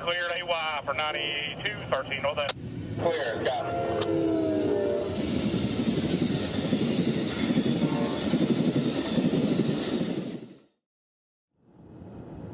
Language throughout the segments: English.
Cleared AY for 9213, know that. Clear, got it.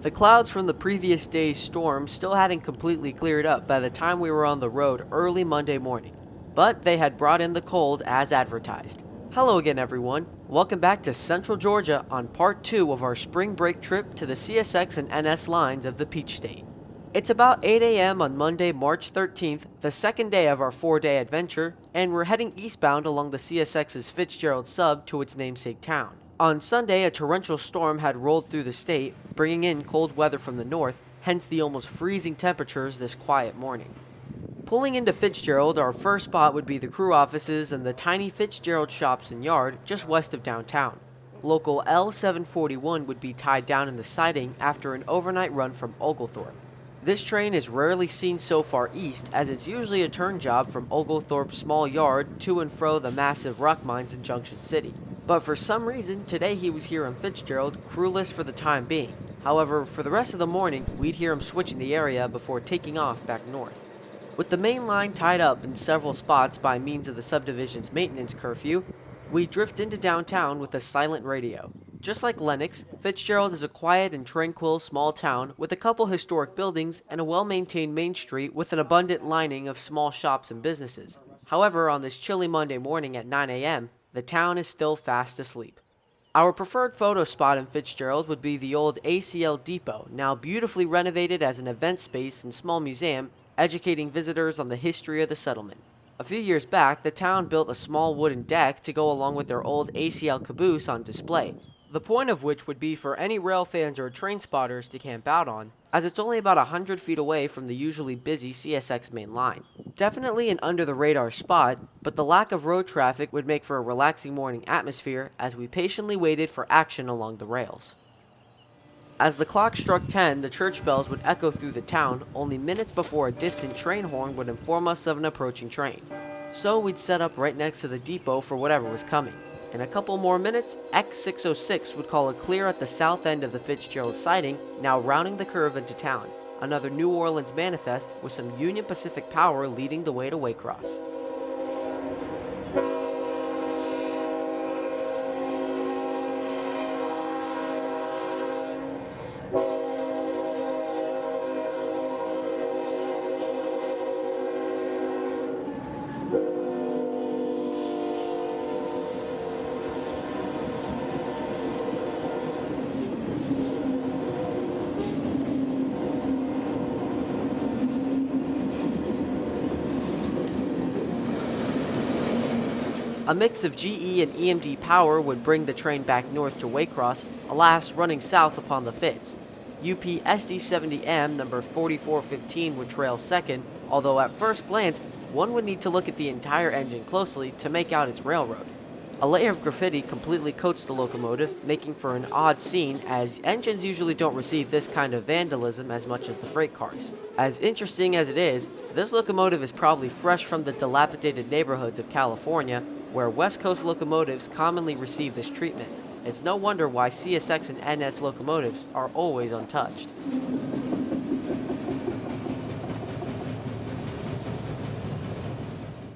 The clouds from the previous day's storm still hadn't completely cleared up by the time we were on the road early Monday morning, but they had brought in the cold as advertised. Hello again, everyone. Welcome back to Central Georgia on part 2 of our spring break trip to the CSX and NS lines of the Peach State. It's about 8 a.m. on Monday, March 13th, the second day of our 4-day adventure, and we're heading eastbound along the CSX's Fitzgerald Sub to its namesake town. On Sunday, a torrential storm had rolled through the state, bringing in cold weather from the north, hence the almost freezing temperatures this quiet morning. Pulling into Fitzgerald, our first spot would be the crew offices and the tiny Fitzgerald Shops and Yard just west of downtown. Local L741 would be tied down in the siding after an overnight run from Oglethorpe. This train is rarely seen so far east, as it's usually a turn job from Oglethorpe's small yard to and fro the massive rock mines in Junction City. But for some reason, today he was here on Fitzgerald, crewless for the time being. However, for the rest of the morning, we'd hear him switching the area before taking off back north. With the main line tied up in several spots by means of the subdivision's maintenance curfew, we drift into downtown with a silent radio. Just like Lenox, Fitzgerald is a quiet and tranquil small town with a couple historic buildings and a well-maintained main street with an abundant lining of small shops and businesses. However, on this chilly Monday morning at 9 a.m., the town is still fast asleep. Our preferred photo spot in Fitzgerald would be the old ACL Depot, now beautifully renovated as an event space and small museum, educating visitors on the history of the settlement. A few years back, the town built a small wooden deck to go along with their old ACL caboose on display, the point of which would be for any rail fans or train spotters to camp out on, as it's only about 100 feet away from the usually busy CSX main line. Definitely an under-the-radar spot, but the lack of road traffic would make for a relaxing morning atmosphere as we patiently waited for action along the rails. As the clock struck 10, the church bells would echo through the town only minutes before a distant train horn would inform us of an approaching train. So we'd set up right next to the depot for whatever was coming. In a couple more minutes, X606 would call a clear at the south end of the Fitzgerald siding, now rounding the curve into town. Another New Orleans manifest with some Union Pacific power leading the way to Waycross. A mix of GE and EMD power would bring the train back north to Waycross, alas running south upon the Fitz. UP SD70M number 4415 would trail second, although at first glance, one would need to look at the entire engine closely to make out its railroad. A layer of graffiti completely coats the locomotive, making for an odd scene as engines usually don't receive this kind of vandalism as much as the freight cars. As interesting as it is, this locomotive is probably fresh from the dilapidated neighborhoods of California, where West Coast locomotives commonly receive this treatment. It's no wonder why CSX and NS locomotives are always untouched.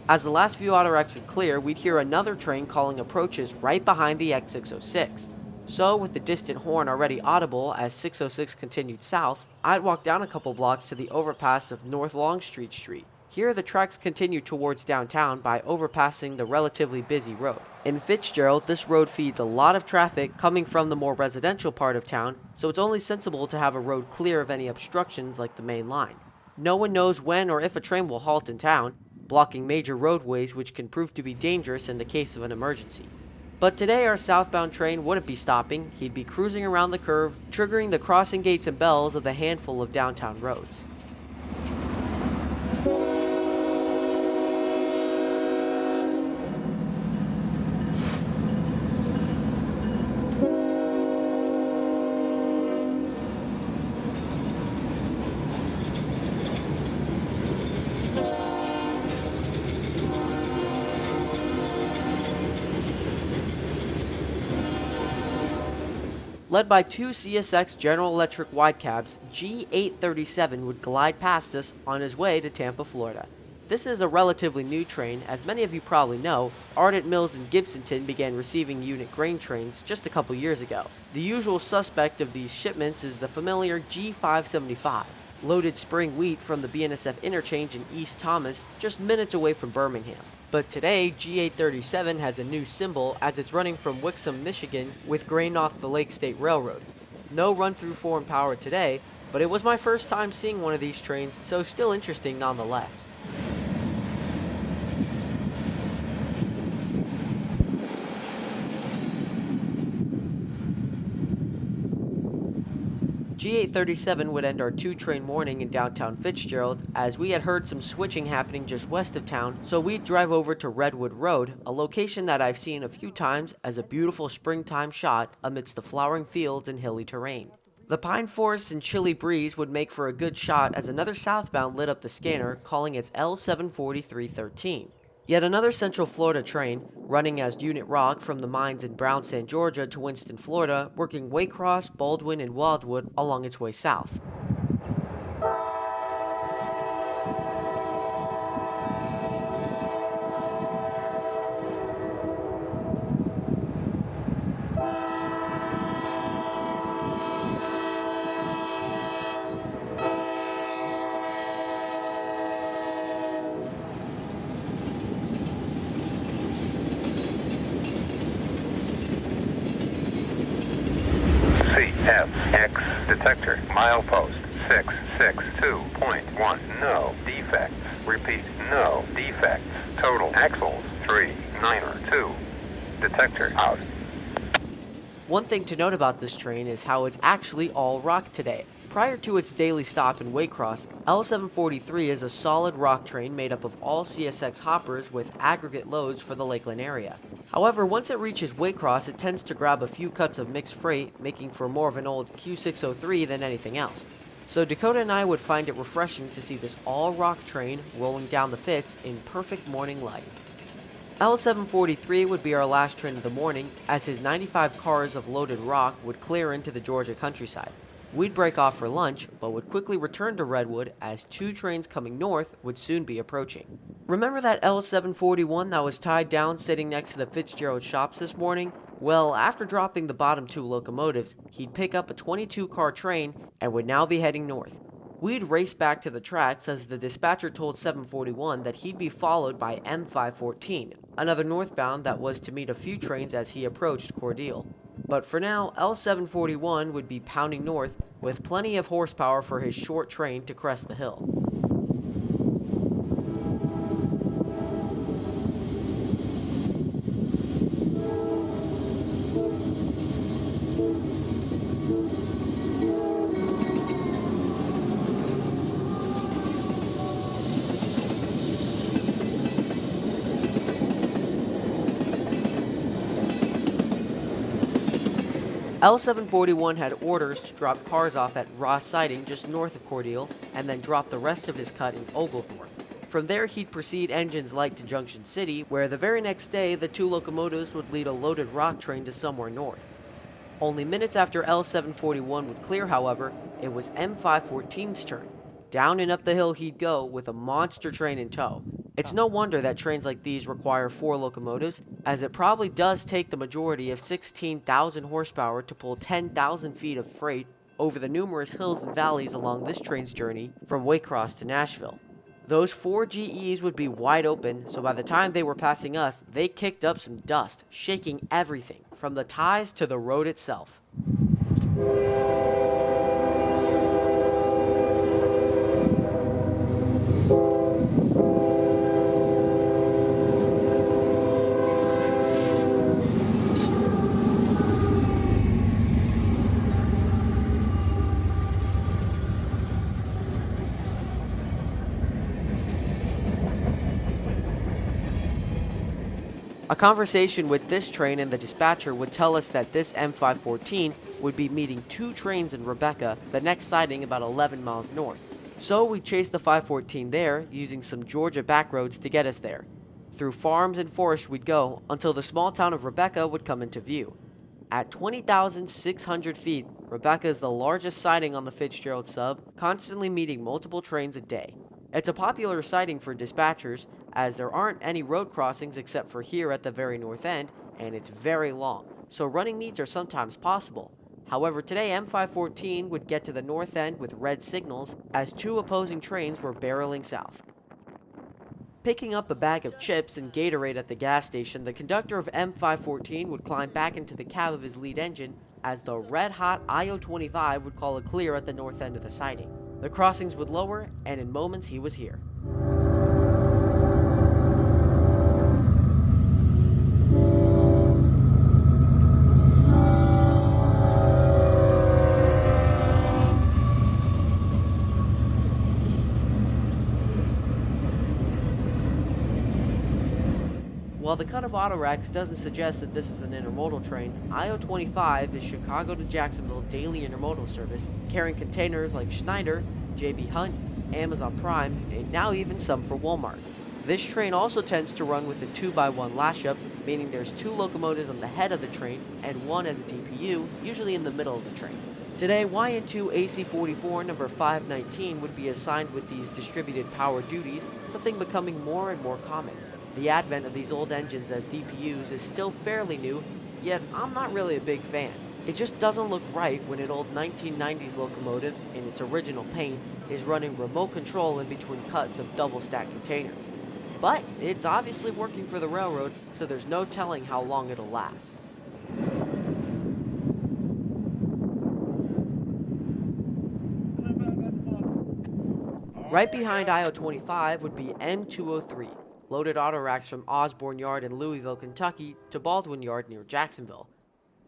As the last few auto-wrecks would clear, we'd hear another train calling approaches right behind the X606. So, with the distant horn already audible as 606 continued south, I'd walk down a couple blocks to the overpass of North Longstreet Street. Here, the tracks continue towards downtown by overpassing the relatively busy road. In Fitzgerald, this road feeds a lot of traffic coming from the more residential part of town, so it's only sensible to have a road clear of any obstructions like the main line. No one knows when or if a train will halt in town, blocking major roadways which can prove to be dangerous in the case of an emergency. But today our southbound train wouldn't be stopping, he'd be cruising around the curve, triggering the crossing gates and bells of the handful of downtown roads. Led by two CSX General Electric wide cabs, G837 would glide past us on his way to Tampa, Florida. This is a relatively new train. As many of you probably know, Ardent Mills in Gibsonton began receiving unit grain trains just a couple years ago. The usual suspect of these shipments is the familiar G575, loaded spring wheat from the BNSF interchange in East Thomas, just minutes away from Birmingham. But today, G837 has a new symbol as it's running from Wixom, Michigan with grain off the Lake State Railroad. No run-through foreign power today, but it was my first time seeing one of these trains, so still interesting nonetheless. G837 would end our two-train morning in downtown Fitzgerald, as we had heard some switching happening just west of town, so we'd drive over to Redwood Road, a location that I've seen a few times as a beautiful springtime shot amidst the flowering fields and hilly terrain. The pine forests and chilly breeze would make for a good shot as another southbound lit up the scanner, calling its L74313. Yet another Central Florida train, running as Unit Rock from the mines in Brown Sand, Georgia to Winston, Florida, working Waycross, Baldwin, and Wildwood along its way south. CSX detector, milepost 662.1, no defects. Repeat, no defects. Total axles 392. Detector out. One thing to note about this train is how it's actually all rock today. Prior to its daily stop in Waycross, L743 is a solid rock train made up of all CSX hoppers with aggregate loads for the Lakeland area. However, once it reaches Waycross, it tends to grab a few cuts of mixed freight, making for more of an old Q603 than anything else. So Dakota and I would find it refreshing to see this all-rock train rolling down the Fitz in perfect morning light. L743 would be our last train of the morning, as his 95 cars of loaded rock would clear into the Georgia countryside. We'd break off for lunch, but would quickly return to Redwood as two trains coming north would soon be approaching. Remember that L741 that was tied down sitting next to the Fitzgerald shops this morning? Well, after dropping the bottom two locomotives, he'd pick up a 22-car train and would now be heading north. We'd race back to the tracks as the dispatcher told 741 that he'd be followed by M514, another northbound that was to meet a few trains as he approached Cordele. But for now, L741 would be pounding north with plenty of horsepower for his short train to crest the hill. L741 had orders to drop cars off at Ross Siding just north of Cordele, and then drop the rest of his cut in Oglethorpe. From there, he'd proceed engines light to Junction City, where the very next day, the two locomotives would lead a loaded rock train to somewhere north. Only minutes after L741 would clear, however, it was M514's turn. Down and up the hill he'd go with a monster train in tow. It's no wonder that trains like these require 4 locomotives, as it probably does take the majority of 16,000 horsepower to pull 10,000 feet of freight over the numerous hills and valleys along this train's journey from Waycross to Nashville. Those 4 GEs would be wide open, so by the time they were passing us, they kicked up some dust, shaking everything, from the ties to the road itself. A conversation with this train and the dispatcher would tell us that this M514 would be meeting 2 trains in Rebecca, the next siding about 11 miles north. So we chased the 514 there, using some Georgia back roads to get us there. Through farms and forests we'd go until the small town of Rebecca would come into view. At 20,600 feet, Rebecca is the largest siding on the Fitzgerald Sub, constantly meeting multiple trains a day. It's a popular siding for dispatchers, as there aren't any road crossings except for here at the very north end, and it's very long, so running meets are sometimes possible. However, today M514 would get to the north end with red signals as two opposing trains were barreling south. Picking up a bag of chips and Gatorade at the gas station, the conductor of M514 would climb back into the cab of his lead engine as the red-hot IO-25 would call a clear at the north end of the siding. The crossings would lower, and in moments he was here. While the cut of autoracks doesn't suggest that this is an intermodal train, IO-25 is Chicago to Jacksonville daily intermodal service, carrying containers like Schneider, J.B. Hunt, Amazon Prime, and now even some for Walmart. This train also tends to run with a 2x1 lash-up, meaning there's two locomotives on the head of the train and one as a DPU, usually in the middle of the train. Today, YN2 AC44 number 519 would be assigned with these distributed power duties, something becoming more and more common. The advent of these old engines as DPUs is still fairly new, yet I'm not really a big fan. It just doesn't look right when an old 1990s locomotive, in its original paint, is running remote control in between cuts of double-stack containers. But it's obviously working for the railroad, so there's no telling how long it'll last. Right behind IO-25 would be M203. Loaded autoracks from Osborne Yard in Louisville, Kentucky to Baldwin Yard near Jacksonville.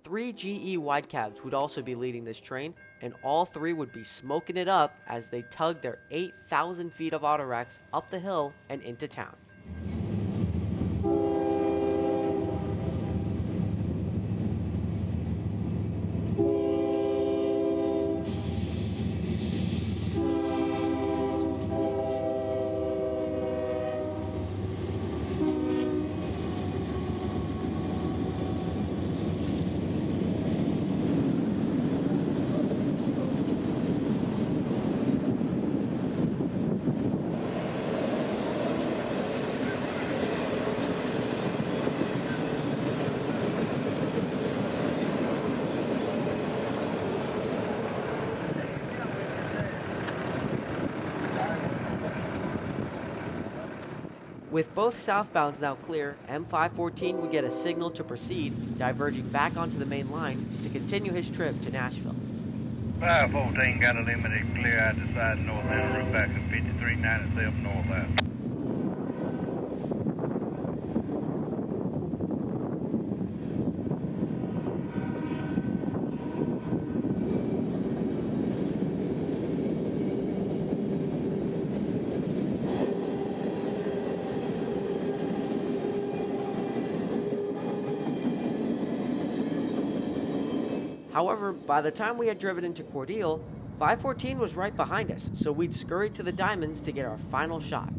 3 GE wide cabs would also be leading this train, and all three would be smoking it up as they tugged their 8,000 feet of autoracks up the hill and into town. With both southbounds now clear, M514 would get a signal to proceed, diverging back onto the main line to continue his trip to Nashville. 514 got a limited clear out the side north end route back to 5397 north out. However, by the time we had driven into Cordele, 514 was right behind us, so we'd scurried to the diamonds to get our final shot.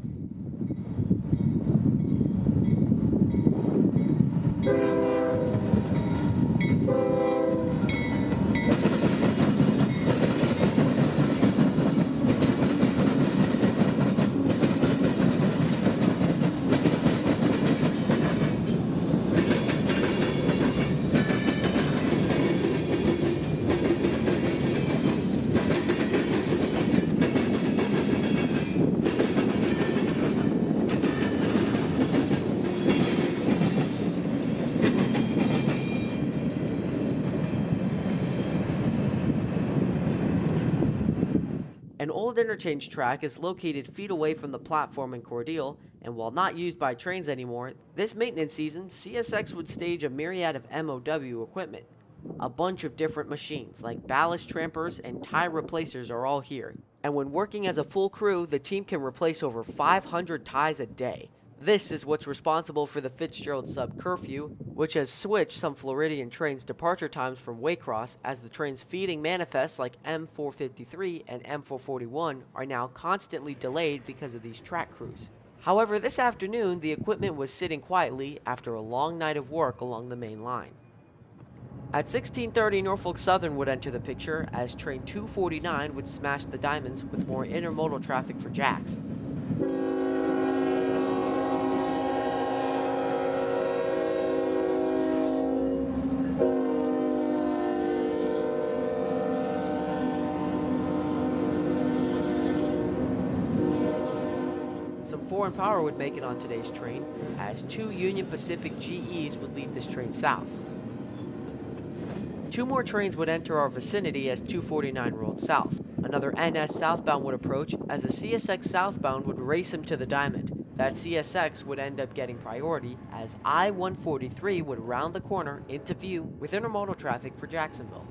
An old interchange track is located feet away from the platform in Cordele, and while not used by trains anymore, this maintenance season, CSX would stage a myriad of MOW equipment. A bunch of different machines, like ballast trampers and tie replacers, are all here, and when working as a full crew, the team can replace over 500 ties a day. This is what's responsible for the Fitzgerald Sub curfew, which has switched some Floridian trains' departure times from Waycross, as the trains feeding manifests like M453 and M441 are now constantly delayed because of these track crews. However, this afternoon, the equipment was sitting quietly after a long night of work along the main line. At 16:30, Norfolk Southern would enter the picture as train 249 would smash the diamonds with more intermodal traffic for jacks. Some foreign power would make it on today's train, as two Union Pacific GEs would lead this train south. Two more trains would enter our vicinity as 249 rolled south. Another NS southbound would approach as a CSX southbound would race him to the diamond. That CSX would end up getting priority as I-143 would round the corner into view with intermodal traffic for Jacksonville.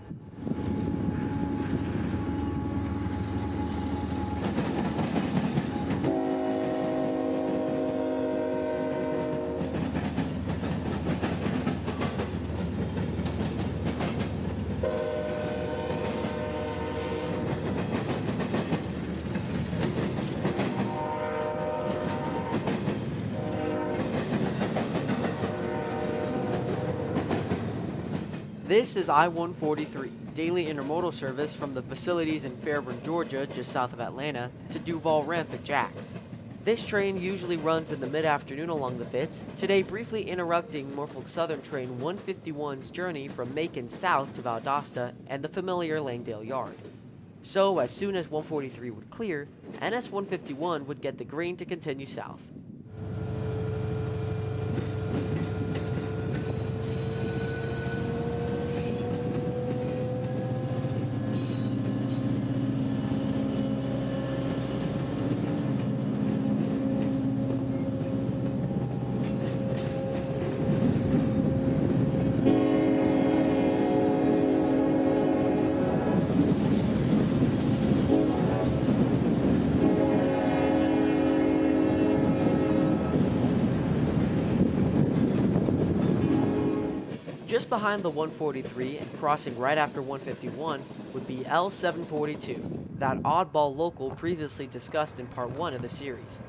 This is I-143, daily intermodal service from the facilities in Fairburn, Georgia, just south of Atlanta, to Duval Ramp at Jax. This train usually runs in the mid-afternoon along the Fitz, today briefly interrupting Norfolk Southern Train 151's journey from Macon south to Valdosta and the familiar Langdale Yard. So, as soon as 143 would clear, NS 151 would get the green to continue south. Just behind the 143 and crossing right after 151 would be L742, that oddball local previously discussed in part 1 of the series.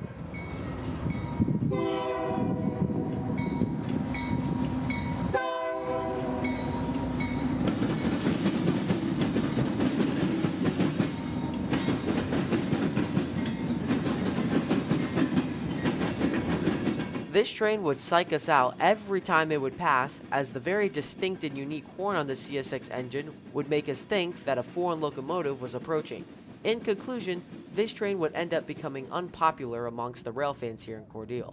This train would psych us out every time it would pass, as the very distinct and unique horn on the CSX engine would make us think that a foreign locomotive was approaching. In conclusion, this train would end up becoming unpopular amongst the rail fans here in Cordele.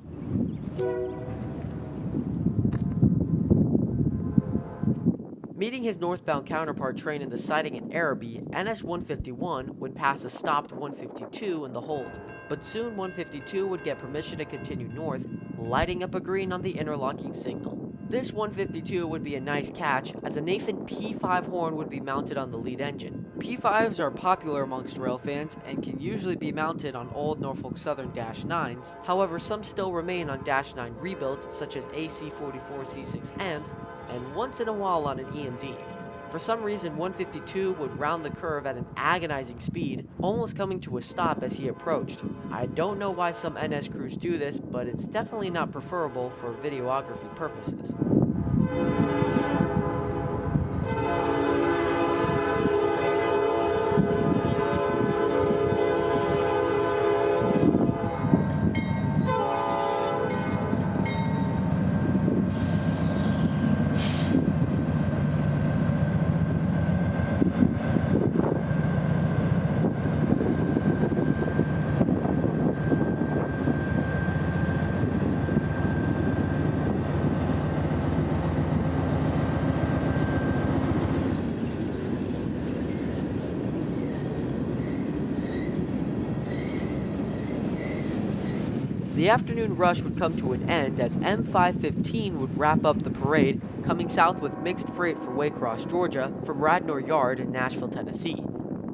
Meeting his northbound counterpart train in the siding at Araby, NS 151 would pass a stopped 152 in the hold, but soon 152 would get permission to continue north, lighting up a green on the interlocking signal. This 152 would be a nice catch, as a Nathan P5 horn would be mounted on the lead engine. P5s are popular amongst rail fans and can usually be mounted on old Norfolk Southern Dash 9s, however some still remain on Dash 9 rebuilds such as AC44 C6Ms, and once in a while on an EMD. For some reason, 152 would round the curve at an agonizing speed, almost coming to a stop as he approached. I don't know why some NS crews do this, but it's definitely not preferable for videography purposes. The afternoon rush would come to an end as M515 would wrap up the parade, coming south with mixed freight for Waycross, Georgia, from Radnor Yard in Nashville, Tennessee.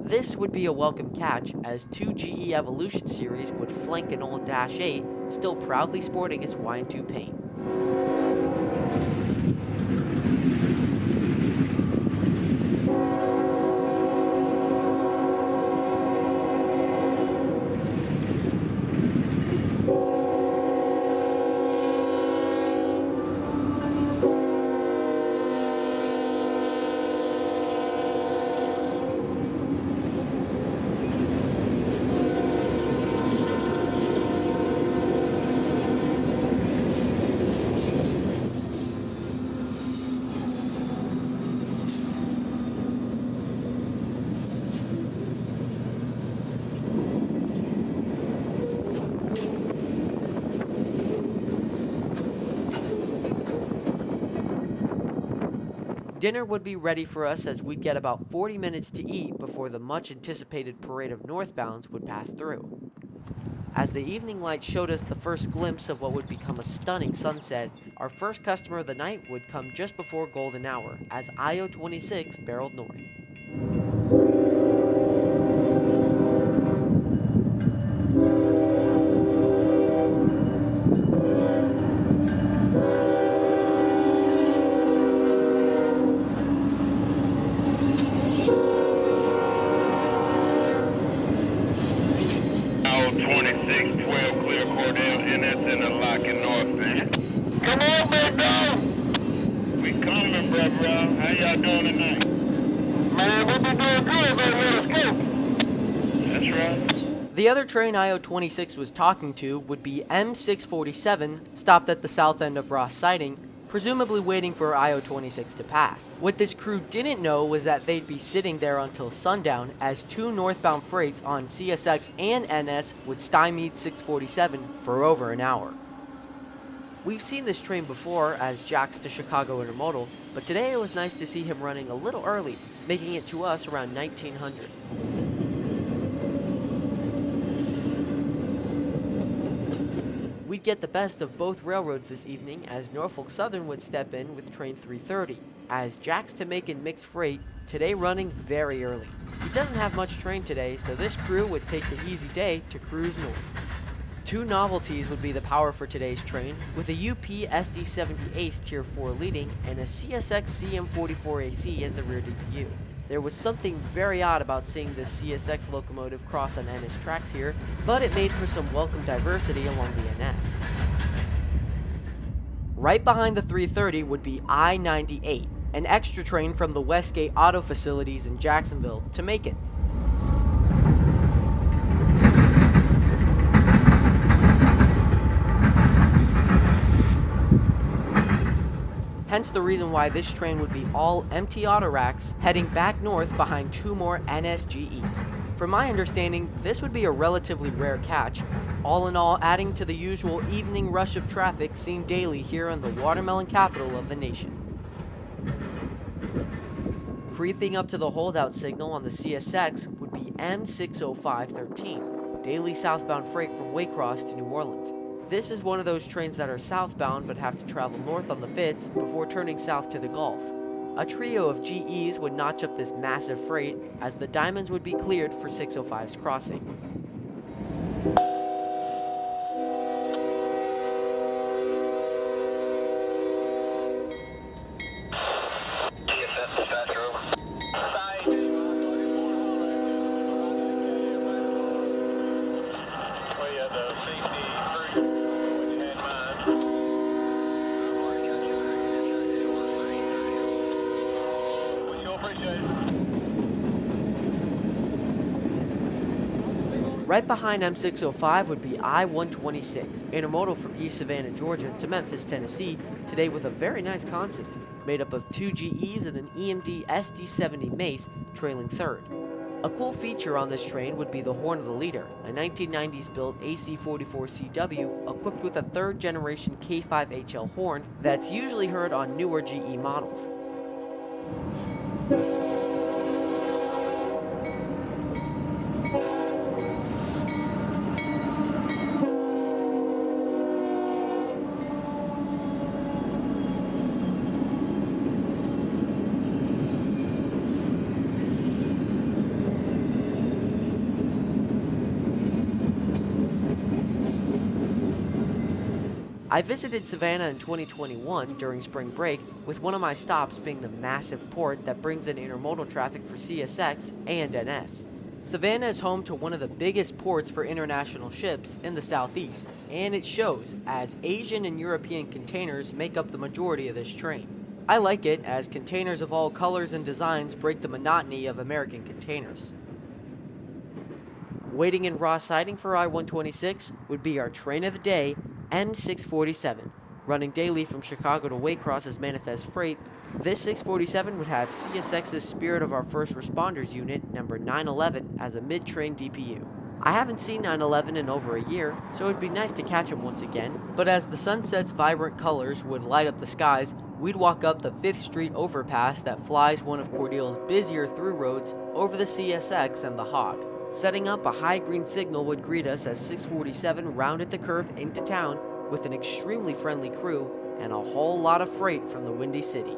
This would be a welcome catch, as two GE Evolution series would flank an old Dash 8, still proudly sporting its Y2 paint. Dinner would be ready for us as we'd get about 40 minutes to eat before the much anticipated parade of northbounds would pass through. As the evening light showed us the first glimpse of what would become a stunning sunset, our first customer of the night would come just before golden hour as IO-26 barreled north. IO-26, 12 clear, Cordele, NS in the lock in North Bend. Come on, big dog! We coming, brother. How y'all doing tonight? Man, we be doing good, man. Let us go. That's right. The other train IO-26 was talking to would be M647, stopped at the south end of Ross Siding, presumably waiting for IO-26 to pass. What this crew didn't know was that they'd be sitting there until sundown as two northbound freights on CSX and NS would stymie 647 for over an hour. We've seen this train before as Jack's to Chicago Intermodal, but today it was nice to see him running a little early, making it to us around 1900. We'd get the best of both railroads this evening as Norfolk Southern would step in with train 330, as Jack's to Macon mixed freight, today running very early. He doesn't have much train today, so this crew would take the easy day to cruise north. Two novelties would be the power for today's train, with a UP SD70 Ace Tier 4 leading and a CSX CM44AC as the rear DPU. There was something very odd about seeing this CSX locomotive cross on NS tracks here, but it made for some welcome diversity along the NS. Right behind the 330 would be I-98, an extra train from the Westgate Auto facilities in Jacksonville to Macon. Hence the reason why this train would be all empty auto racks heading back north behind two more NSGEs. From my understanding, this would be a relatively rare catch, all in all adding to the usual evening rush of traffic seen daily here in the watermelon capital of the nation. Creeping up to the holdout signal on the CSX would be M60513, daily southbound freight from Waycross to New Orleans. This is one of those trains that are southbound but have to travel north on the Fitz before turning south to the Gulf. A trio of GEs would notch up this massive freight as the diamonds would be cleared for 605's crossing. Right behind M605 would be I-126, intermodal from East Savannah, Georgia to Memphis, Tennessee, today with a very nice consist, made up of two GEs and an EMD SD70 Mace, trailing third. A cool feature on this train would be the horn of the leader, a 1990s built AC44CW equipped with a third generation K5HL horn that's usually heard on newer GE models. I visited Savannah in 2021 during spring break, with one of my stops being the massive port that brings in intermodal traffic for CSX and NS. Savannah is home to one of the biggest ports for international ships in the southeast, and it shows as Asian and European containers make up the majority of this train. I like it as containers of all colors and designs break the monotony of American containers. Waiting in Ross Siding for I-126 would be our train of the day, M647. Running daily from Chicago to Waycross as manifest freight, this 647 would have CSX's Spirit of Our First Responders unit, number 911, as a mid-train DPU. I haven't seen 911 in over a year, so it'd be nice to catch him once again, but as the sunset's vibrant colors would light up the skies, we'd walk up the 5th Street overpass that flies one of Cordele's busier through roads over the CSX and the Hog. Setting up a high green signal would greet us as 647 rounded the curve into town with an extremely friendly crew and a whole lot of freight from the Windy City.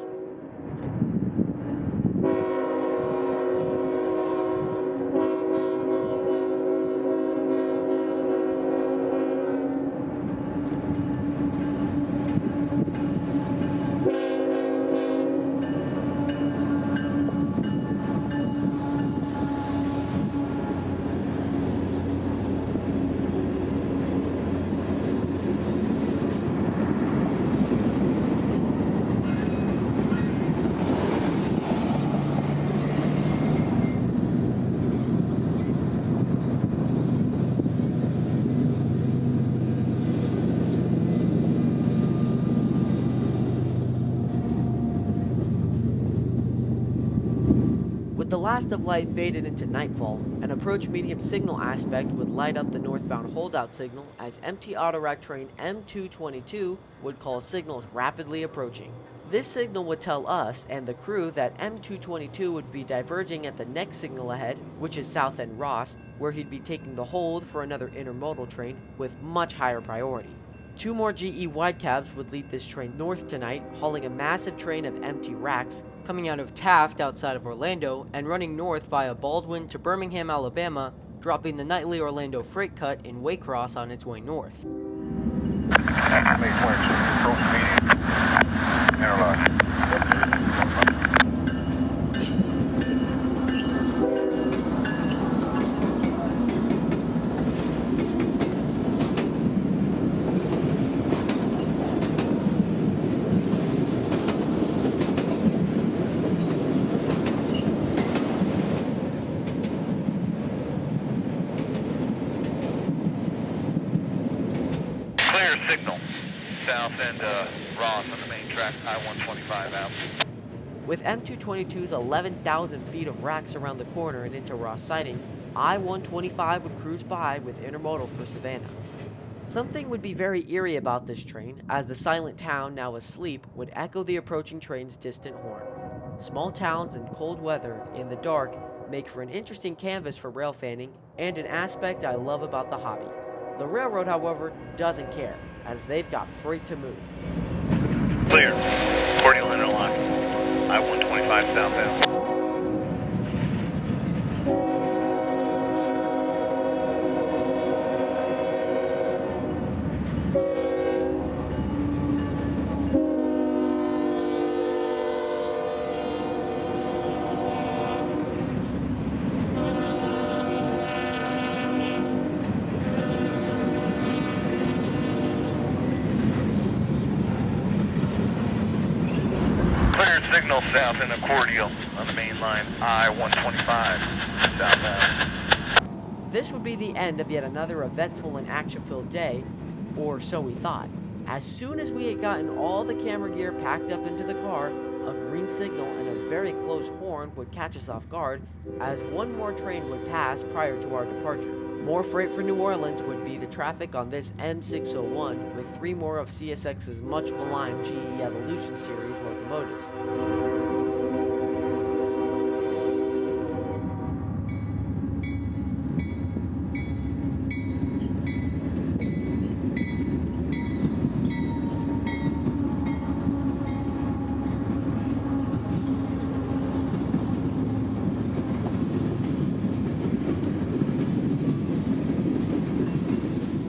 The last of light faded into nightfall. An approach medium signal aspect would light up the northbound holdout signal as empty autorack train M222 would call signals rapidly approaching. This signal would tell us and the crew that M222 would be diverging at the next signal ahead, which is South End Ross, where he'd be taking the hold for another intermodal train with much higher priority. 2 more GE wide cabs would lead this train north tonight, hauling a massive train of empty racks coming out of Taft outside of Orlando and running north via Baldwin to Birmingham, Alabama, dropping the nightly Orlando freight cut in Waycross on its way north. May 22, approach medium, interlock. Signal, south end Ross on the main track, I-125 out. With M222's 11,000 feet of racks around the corner and into Ross siding, I-125 would cruise by with intermodal for Savannah. Something would be very eerie about this train, as the silent town, now asleep, would echo the approaching train's distant horn. Small towns and cold weather, in the dark, make for an interesting canvas for rail fanning, and an aspect I love about the hobby. The railroad, however, doesn't care, as they've got freight to move. Clear. Cordele interlock. I-125 southbound. Signal south in the Cordele on the main line, I-125 southbound. This would be the end of yet another eventful and action-filled day, or so we thought. As soon as we had gotten all the camera gear packed up into the car, a green signal and a very close horn would catch us off guard as one more train would pass prior to our departure. More freight for New Orleans would be the traffic on this M601 with 3 more of CSX's much maligned GE Evolution Series locomotives.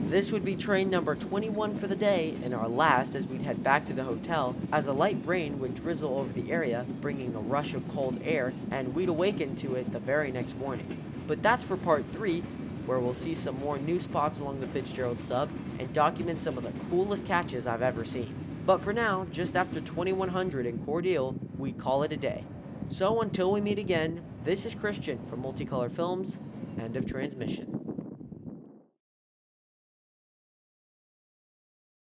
This would be train number 21 for the day, and our last as we'd head back to the hotel, as a light rain would drizzle over the area, bringing a rush of cold air, and we'd awaken to it the very next morning. But that's for part 3, where we'll see some more new spots along the Fitzgerald Sub, and document some of the coolest catches I've ever seen. But for now, just after 2100 in Cordele, we call it a day. So until we meet again, this is Christian from Multicolor Films, end of transmission.